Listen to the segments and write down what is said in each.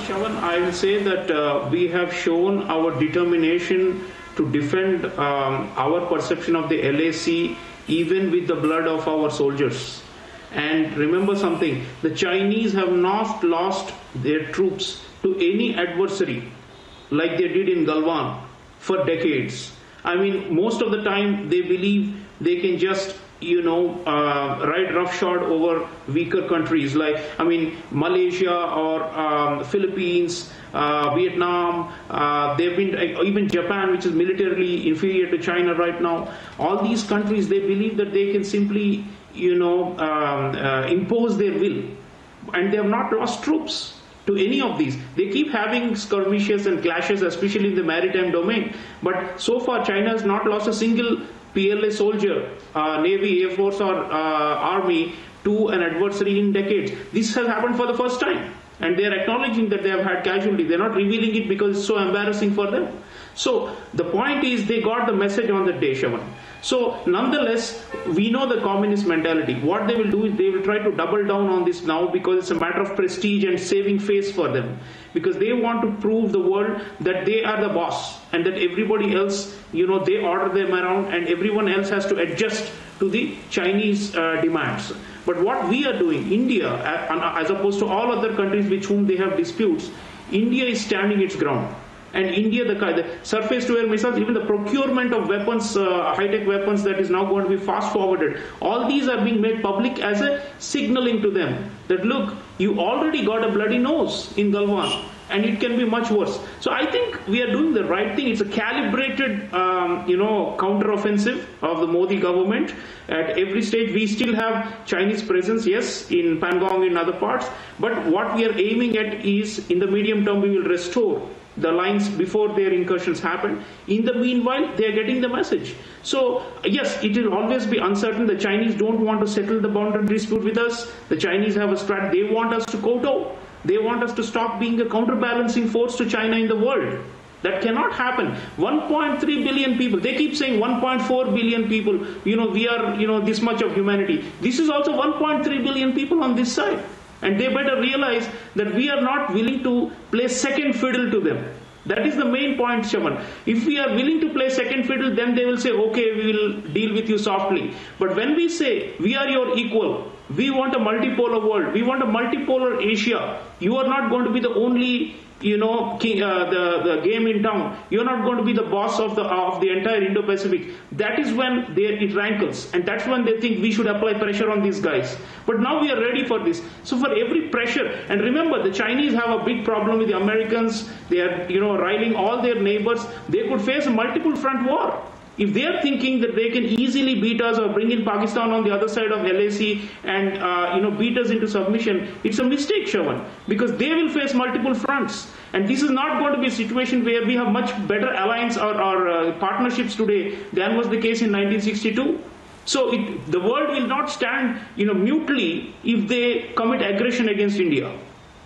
Shravan, I will say that we have shown our determination to defend our perception of the LAC even with the blood of our soldiers. And remember something, the Chinese have not lost their troops to any adversary like they did in Galwan for decades. I mean, most of the time they believe they can just ride roughshod over weaker countries like, Malaysia or Philippines, Vietnam, they've been, even Japan, which is militarily inferior to China right now. All these countries, they believe that they can simply, impose their will. And they have not lost troops to any of these. They keep having skirmishes and clashes, especially in the maritime domain. But so far, China has not lost a single PLA soldier, Navy, Air Force or Army to an adversary in decades. This has happened for the first time. And they are acknowledging that they have had casualties. They are not revealing it because it's so embarrassing for them. So the point is they got the message on the day, Shravan. So nonetheless, we know the communist mentality. What they will do is they will try to double down on this now because it's a matter of prestige and saving face for them. Because they want to prove the world that they are the boss and that everybody else, they order them around and everyone else has to adjust to the Chinese demands. But what we are doing, India, as opposed to all other countries with whom they have disputes, India is standing its ground. And India, the surface-to-air missiles, even the procurement of weapons, high-tech weapons that is now going to be fast-forwarded, all these are being made public as a signaling to them that, look, you already got a bloody nose in Galwan, and it can be much worse. So I think we are doing the right thing. It's a calibrated, counter-offensive of the Modi government. At every stage, we still have Chinese presence, yes, in Pangong and other parts. But what we are aiming at is, in the medium term, we will restore the lines before their incursions happen. In the meanwhile, they are getting the message. So, yes, it will always be uncertain. The Chinese don't want to settle the boundary dispute with us. The Chinese have a strategy. They want us to kowtow. They want us to stop being a counterbalancing force to China in the world. That cannot happen. 1.3 billion people. They keep saying 1.4 billion people. We are, this much of humanity. This is also 1.3 billion people on this side. And they better realize that we are not willing to play second fiddle to them. That is the main point, Shravan. If we are willing to play second fiddle, then they will say, okay, we will deal with you softly. But when we say, we are your equal, we want a multipolar world, we want a multipolar Asia, you are not going to be the only the game in town. You're not going to be the boss of the entire Indo-Pacific. That is when it rankles, and that's when they think we should apply pressure on these guys. But now we are ready for this. So for every pressure, and remember, the Chinese have a big problem with the Americans. They are riling all their neighbors. They could face a multiple front war. If they are thinking that they can easily beat us or bring in Pakistan on the other side of LAC and beat us into submission, it's a mistake, Shravan, because they will face multiple fronts. And this is not going to be a situation where we have much better alliance or partnerships today than was the case in 1962. So the world will not stand mutely if they commit aggression against India.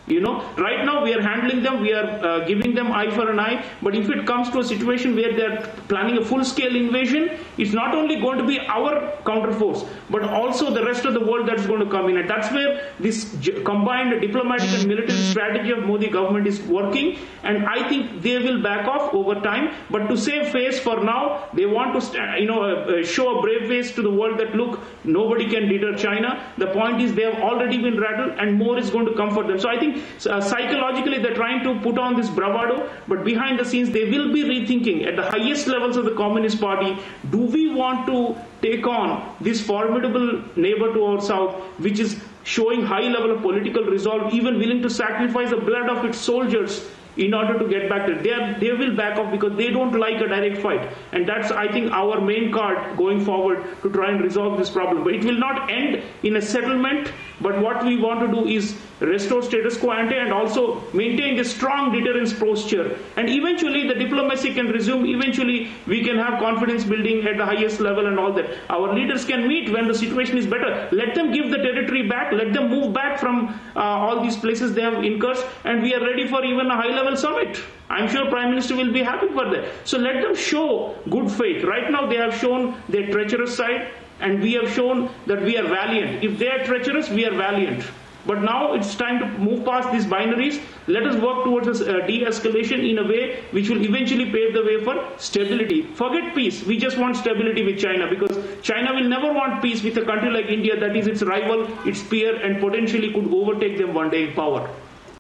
Right now we are handling them, we are giving them eye for an eye, but if it comes to a situation where they are planning a full-scale invasion, it's not only going to be our counterforce, but also the rest of the world that's going to come in. And that's where this combined diplomatic and military strategy of Modi government is working, and I think they will back off over time. But to save face for now, they want to show a brave face to the world that, look, nobody can deter China. The point is they have already been rattled and more is going to come for them. So I think psychologically they're trying to put on this bravado, but behind the scenes they will be rethinking at the highest levels of the Communist Party. Do we want to take on this formidable neighbor to our south, which is showing high level of political resolve, even willing to sacrifice the blood of its soldiers in order to get back to it? They will back off because they don't like a direct fight. And that's, I think, our main card going forward to try and resolve this problem. But it will not end in a settlement. But what we want to do is restore status quo ante and also maintain the strong deterrence posture. And eventually the diplomacy can resume. Eventually we can have confidence building at the highest level and all that. Our leaders can meet when the situation is better. Let them give the territory back. Let them move back from all these places they have incurred. And we are ready for even a high-level summit. I'm sure Prime Minister will be happy for that. So let them show good faith. Right now they have shown their treacherous side, and we have shown that we are valiant. If they are treacherous, we are valiant. But now it's time to move past these binaries. Let us work towards de-escalation in a way which will eventually pave the way for stability. Forget peace. We just want stability with China, because China will never want peace with a country like India that is its rival, its peer, and potentially could overtake them one day in power.